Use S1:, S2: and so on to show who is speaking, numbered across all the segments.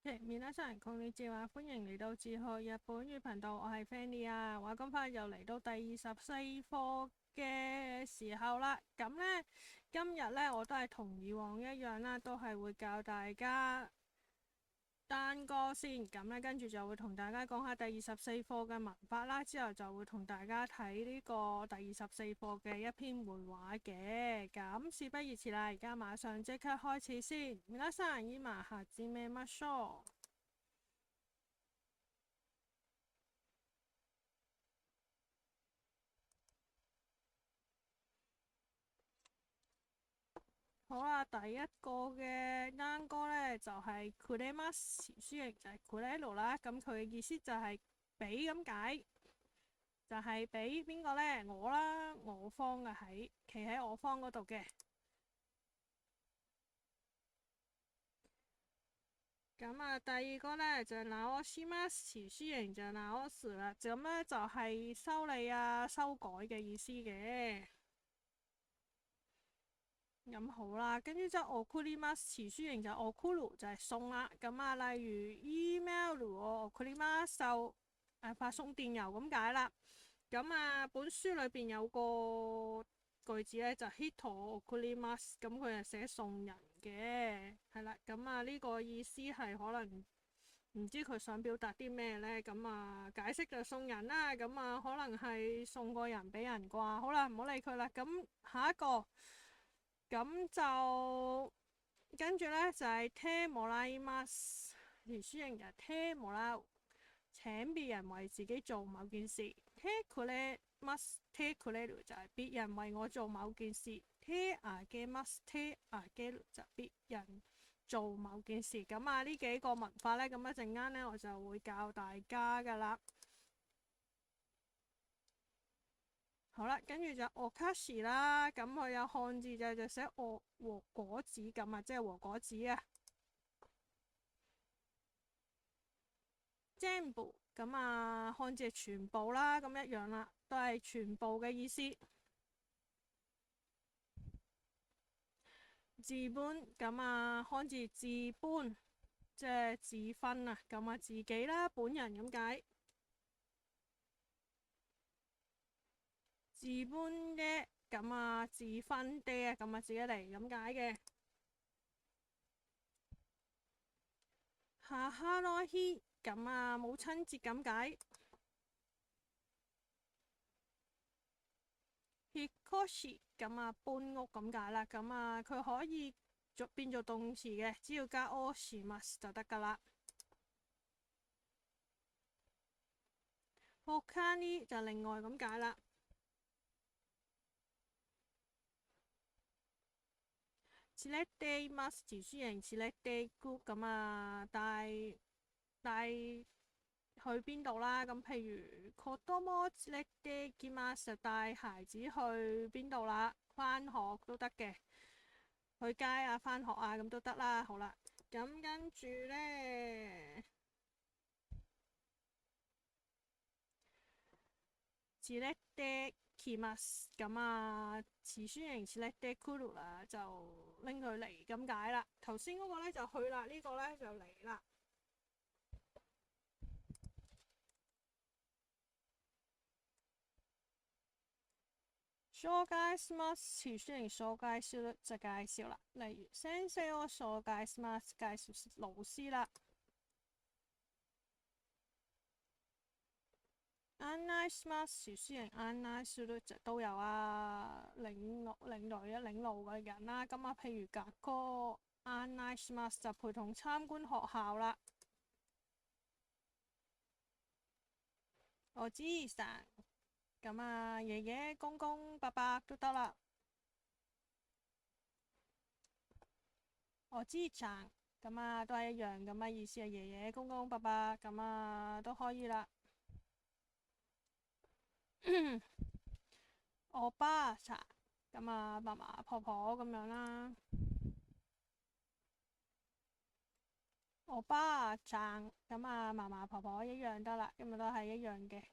S1: 皆さんこんにちは，歡迎嚟到自學日本語頻道，我係 Fanny 啊。話咁快又嚟到第24課嘅時候啦，咁呢，今日呢，我都係同以往一樣啦，都係會教大家單歌先，咁呢，跟住就會同大家講下第24課嘅文法啦，之後就會同大家睇呢個第24課嘅一篇會話嘅。咁事不宜遲啦，而家馬上即刻開始先。皆さん今始めましょう。好啦，第一個嘅單歌呢，就係くれます，前書形就係くれる啦，咁佢嘅意思就係俾咁解，就係俾邊個呢？我啦，我方嘅企喺我方嗰度嘅。咁啊，第二個呢，就係直します，前書形就係直す啦，咁呢，就係修理啊、修改嘅意思嘅。咁好啦，跟住就送ります，詞書形就送る就係送啦。咁啊，例如 email 送ります就發送電郵咁解啦。咁啊，本書裏邊有個句子咧就 hito 送ります，咁佢係寫送人嘅，係啦。咁啊，呢個意思係可能唔知佢想表達啲咩呢？咁啊，解釋就送人啦。咁啊，可能係送個人俾人啩。好啦，唔好理佢啦。咁下一個。咁就跟住呢，就係てもらいます，連書形就係てもらう，請別人為自己做某件事。てくれますてくれる就係別人為我做某件事。てあげますてあげる就別人做某件事。咁啊，呢幾個文法呢，咁一陣間呢，我就會教大家噶啦。好啦，跟住就お菓子啦，咁佢有漢字就寫和果子咁啊，即係和果子啊。全部咁啊，漢字係全部啦，咁一樣啦，都係全部嘅意思。自分咁啊，漢字自分即係自分啊，咁啊自己啦，本人咁解。自分嘅咁啊，自分嘅咁啊，自己嚟咁解嘅。母の日咁啊，母親節咁解。引っ越し咁啊，搬屋咁解啦。咁啊，佢可以變做動詞嘅，只要加をします就得噶啦。他に就另外咁解啦。連れています自書形連れていく咁啊，帶去邊度啦？咁譬如子供連れて行きます就帶孩子去邊度啦？返學都得嘅，去街啊、返學啊咁都得啦。好啦，咁跟住呢，連れてきます咁啊，詞書形連れてくる啦，就拎佢嚟咁解啦。頭先嗰個呢就去啦，呢個呢就嚟啦。紹介します，詞書形紹介する就介紹啦。例如先生を紹介します，介紹老師啦。案內します，詞書形案內する就都有啊，領路嘅人啦。咁啊，譬如學校案內します就陪同參觀學校啦。おじいさん咁啊，爺爺公公伯伯都得啦。おじいちゃん咁啊，都係一樣咁嘅意思啊，爺爺公公伯伯咁啊都可以啦。我爸茶咁啊，嫲嫲婆婆咁樣啦。我爸撐咁啊，嫲嫲婆婆一樣得啦，因為都係一樣嘅。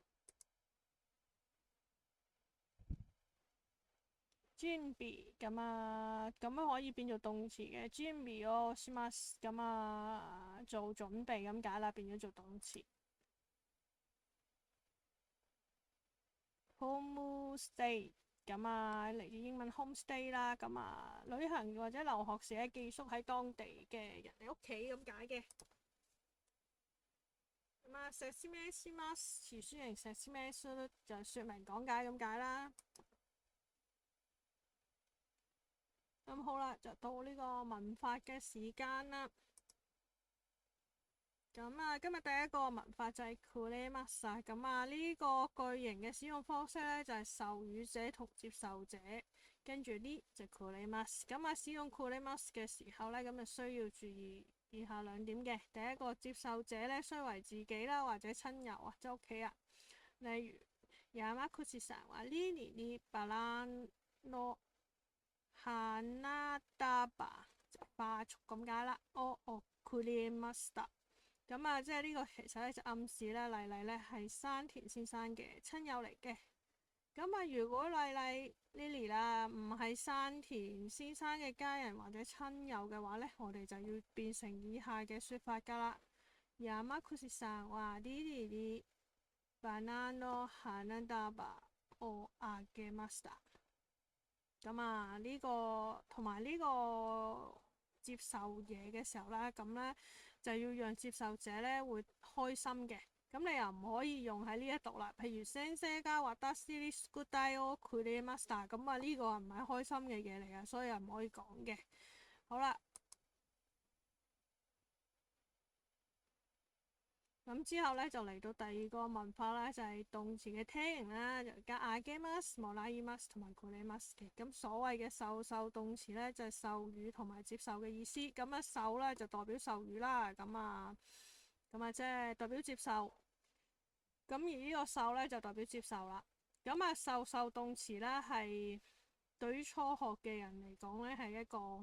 S1: 準備咁可以變做動詞嘅準備をします做準備咁解啦，變咗做動詞。homestay 嚟自英文 homestay 啦，旅行或者留學時寄宿喺當地嘅人哋屋企咁解嘅。説明します詞書形説明する就説明講解咁解啦。咁好啦，就到呢個文法嘅時間啦。今日第一個文法就係くれます呢個句型嘅使用方式呢，就係受語者同接受者，跟住呢就くれます。使用くれます嘅時候呢，咁就需要注意以下兩點嘅。第一個，接受者呢，須為自己啦，或者親友啊，即係屋企人。例如山口さんはリリにバラの花束花束咁解啦。我くれました即係呢個其實咧就暗示咧麗麗咧係山田先生嘅親友嚟嘅。如果麗麗 Lily 啦唔係山田先生嘅家人或者親友嘅話咧，我哋就要變成以下嘅説法㗎啦。山口さんはリリにバラの花束をあげました。呢個同埋呢個接受嘢嘅時候咧，咁咧就要讓接受者咧會開心嘅。你又唔可以用喺呢一度啦。譬如先生が私に宿題をくれました，呢個唔係開心嘅嘢嚟啊，所以又唔可以講嘅。好啦，咁之後咧就嚟到第二個文法啦，就係動詞嘅聽型啦，就加あげます、もらいます同埋くれます嘅。所謂嘅受動詞咧就係受語同埋接受嘅意思。受咧就代表受語啦，即係代表接受。而呢個受咧就代表接受啦。受動詞咧係對於初學嘅人嚟講咧係一個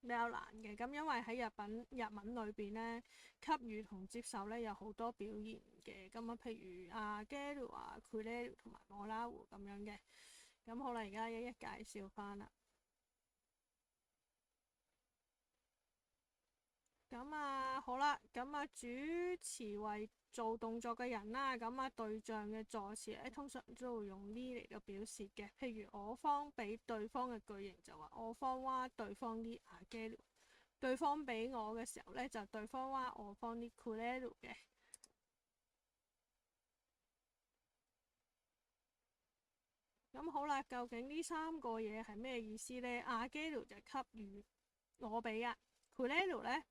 S1: 比較難嘅，因為喺日文裏邊咧，給予同接受咧有好多表現嘅。譬如あげる啊、くれる同埋もらう咁樣嘅。好啦，而家一一介紹翻啦。好啦，主詞為做動作嘅人啦，對象嘅助詞咧通常都會用呢嚟到表示嘅。譬如我方俾對方嘅句型就話我方は對方にあげる，對方俾我嘅時候咧就對方は我方にくれる嘅。好啦，究竟呢三個嘢係咩意思呢？あげる就給予我俾啊，くれる咧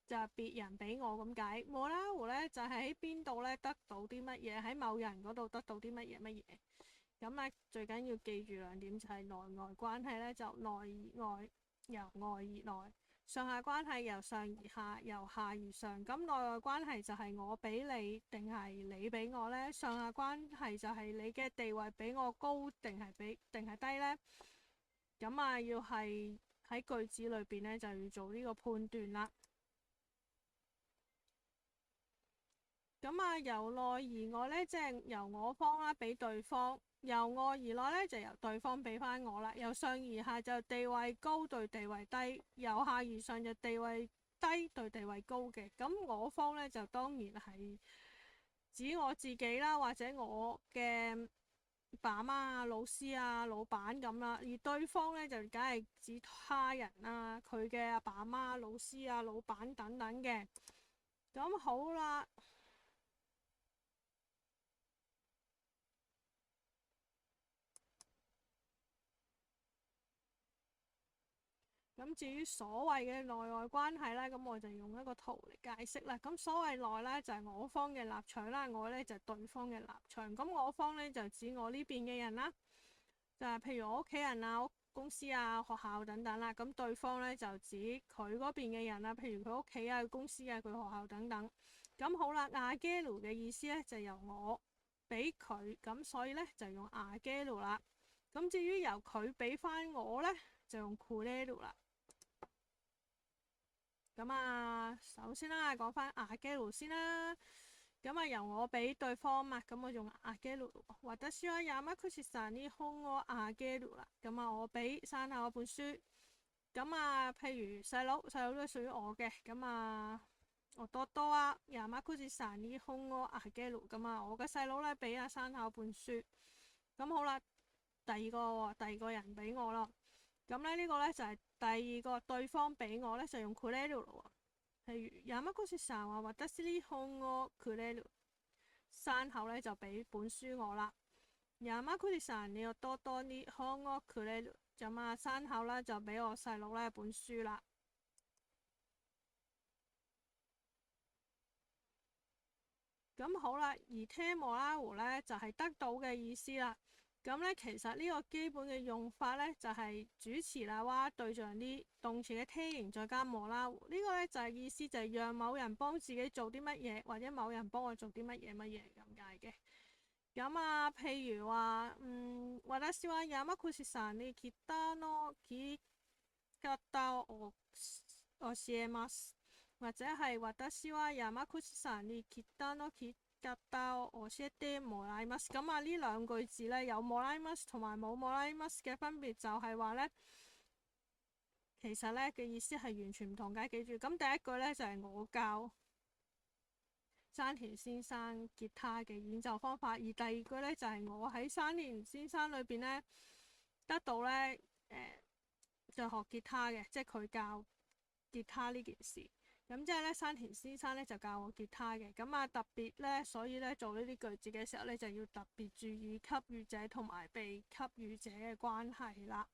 S1: 就係別人俾我咁解。もらう咧就係喺邊度咧得到啲乜嘢，喺某人嗰度得到啲乜嘢。最緊要記住兩點，就係內外關係咧就內而外，由外而內；上下關係由上而下，由下而上。內外關係就係我俾你定係你俾我呢？上下關係就係你嘅地位比我高定係低呢？要係喺句子裏邊呢，就要做呢個判斷啦。由內而外呢，即係由我方啦俾對方；由外而內呢，就由對方俾翻我啦。由上而下就地位高對地位低，由下而上就地位低對地位高嘅。我方呢，就當然係指我自己啦，或者我嘅爸媽啊、老師啊、老闆咁啦。而對方呢，就梗係指他人啊，佢嘅阿爸阿媽、老師啊、老闆等等嘅。好啦。至於所謂嘅內外關係呢，我就用一個圖嚟解釋啦。所謂內呢，就係我方嘅立場啦，外呢，就係對方嘅立場。我方呢，就指我呢邊嘅人啦，就係譬如我屋企人啊、公司啊、學校等等啦。對方呢，就指佢嗰邊嘅人啦，譬如佢屋企啊、公司啊、佢學校等等。好啦，あげる嘅意思呢，就由我俾佢，所以呢，就用あげる啦。至於由佢俾翻我呢，就用くれる啦。首先啦，講翻あげる先啦。咁啊由我俾對方嘛，咁我用あげる。私は山口さんに本をあげる啦。咁啊我俾山下嗰本書。咁啊譬如細佬都係屬於我嘅。咁啊弟は山口さんに本をあげる。咁啊我嘅細佬咧俾阿山下嗰本書。咁好啦，第二個人俾我咯。咁咧呢個咧就係第二個對方俾我咧就用くれる咯。譬如山口さんは私に本をくれる，山口咧就俾本書我啦。山口さんに弟に本をくれる，咁啊山口咧就俾我細佬咧本書啦。咁好啦，而聽莫拉胡咧就係得到嘅意思啦。咁咧其實呢個基本嘅用法咧就係主詞啦哇對象啲動詞嘅聽形再加莫拉胡，呢個咧就係意思就係讓某人幫自己做啲乜嘢，或者某人幫我做啲乜嘢咁解嘅。咁啊譬如話私は山口さんに北の切り方を教えます，或者係私は山口さんに北の切り方を教えてもらいます。咁啊呢兩句字咧有もらいます同埋冇もらいます嘅分別就係話咧，其實咧嘅意思係完全唔同嘅。記住，咁第一句咧就係我教山田先生吉他嘅演奏方法，而第二句咧就係我喺山田先生裏邊咧得到咧就學吉他嘅，即係佢教吉他呢件事。咁即係咧，山田先生咧就教我吉他嘅。咁啊特別咧，所以咧做呢啲句子嘅時候咧，就要特別注意給予者同埋被給予者嘅關係啦。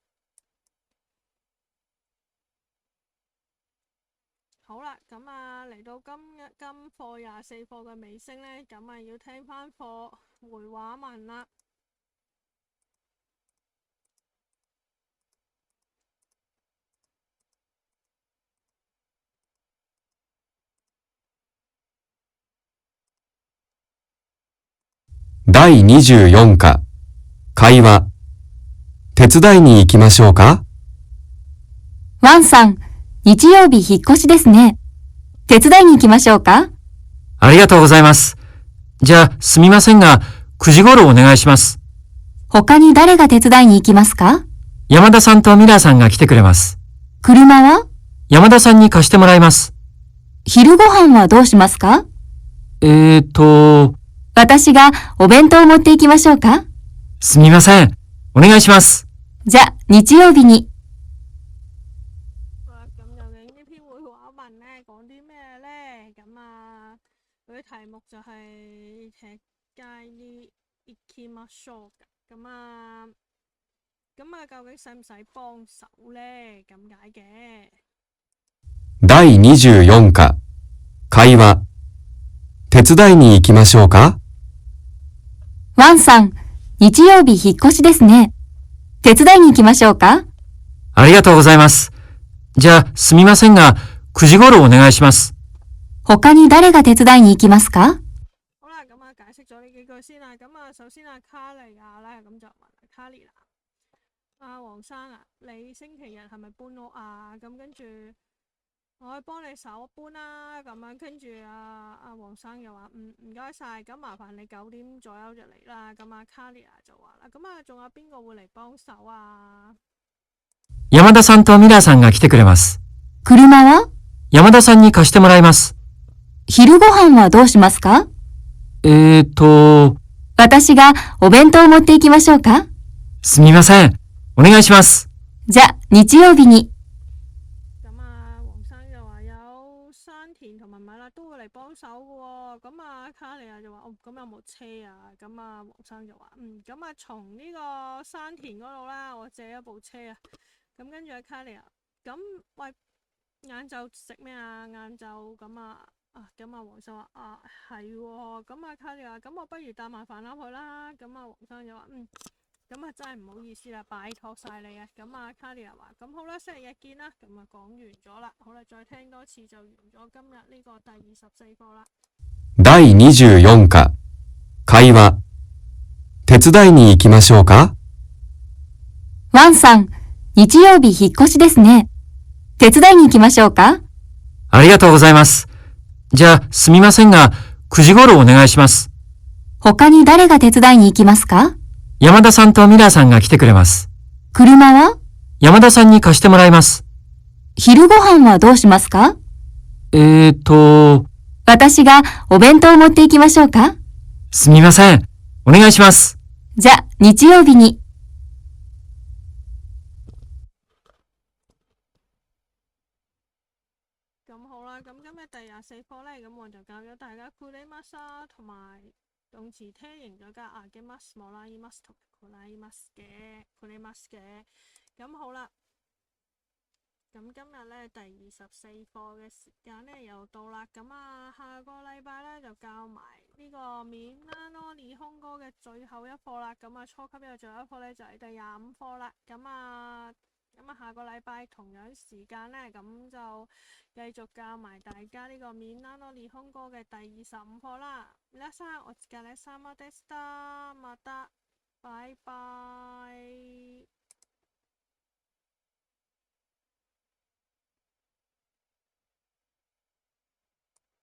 S1: 好啦，咁啊嚟到今課24課嘅尾聲咧，咁啊要聽翻課回話文啦。
S2: 第24課会話手伝いに行きましょうか？
S3: ワンさん、日曜日引っ越しですね。手伝いに行きましょうか？
S4: ありがとうございます。じゃあ、すみませんが、9時頃お願いします。
S3: 他に誰が手伝いに行きますか？
S4: 山田さんとミラーさんが来てくれます。
S3: 車は？
S4: 山田さんに貸してもらいます。
S3: 昼ご飯はどうしますか？私がお弁当を持って行きましょうか？
S4: すみません。お願いします。
S3: じゃ、日曜日に。
S1: 咁究竟呢篇會話文咧講啲咩咧？咁啊，佢嘅題目就係手伝いに行きましょう㗎。咁啊，究竟使唔使幫手咧？咁解嘅。
S2: 第24課会話手伝いに行きましょうか？
S3: ワンさん、日曜日引っ越しですね。手伝いに行きましょうか？
S4: ありがとうございます。じゃあ、すみませんが、9時頃お願いします。
S3: 他に誰が手伝いに行きますか？
S1: 好啦，咁啊解釋咗呢幾句先啦。咁啊首先卡利亞咧咁就問卡利娜，黃生啊，你星期日係咪搬屋啊？咁跟住我去幫你手搬啦，咁樣跟住黃生又話唔該晒，咁麻煩你9點左右就嚟啦。咁卡利亞就話啦，咁仲有邊個會嚟幫手啊？
S4: 山田さんとミラーさんが来てくれます。
S3: 車は？
S4: 山田さんに貸してもらいます。
S3: 昼ご飯はどうしますか？私がお弁当を持って行きましょうか？
S4: すみません。お願いします。
S3: じゃ、日曜日に。
S1: 黃生就話有山田同埋米辣都會嚟幫手嘅喎。咁卡利亞就話咁有冇車啊？咁黃生就話咁從呢個山田嗰度啦，我借一部車啊。咁跟住卡利亞咁喂晏晝食咩啊？晏晝咁黃生話係喎。咁卡利亞咁我不如帶埋飯盒去啦。咁黃生就話咁真係唔好意思啦，拜託晒你啊。咁卡利亞話咁好啦，星期日見啦。咁講完咗啦，好啦，再聽多次就完咗今日呢個第24課啦。
S2: 第24課会話手伝いに行きましょうか？
S3: ワンさん、日曜日引っ越しですね。手伝いに行きましょうか？
S4: ありがとうございます。じゃあ、すみませんが、9時頃お願いします。
S3: 他に誰が手伝いに行きますか？
S4: 山田さんとミラさんが来てくれます。
S3: 車は？
S4: 山田さんに貸してもらいます。
S3: 昼ご飯はどうしますか？私がお弁当を持って行きましょうか？
S4: すみません。お願いします。
S3: じゃ、日曜日に。
S1: 咁好啦，咁今日第24課咧，咁我就教咗大家クレマス啦，同埋動詞聽型咗加あげます、もらいます同埋くらいます嘅、クレマス嘅。咁好啦，咁今日咧第24課嘅時間咧又到啦，咁下個禮拜咧就教埋呢個面啦咯日本語嘅最後一課啦，咁初級嘅最後一課咧就係第25課啦，咁下個禮拜同樣時間咧，咁就繼續教埋大家呢個面啦咯日本語嘅第25課啦。皆さんお疲れ様でした。また。拜拜。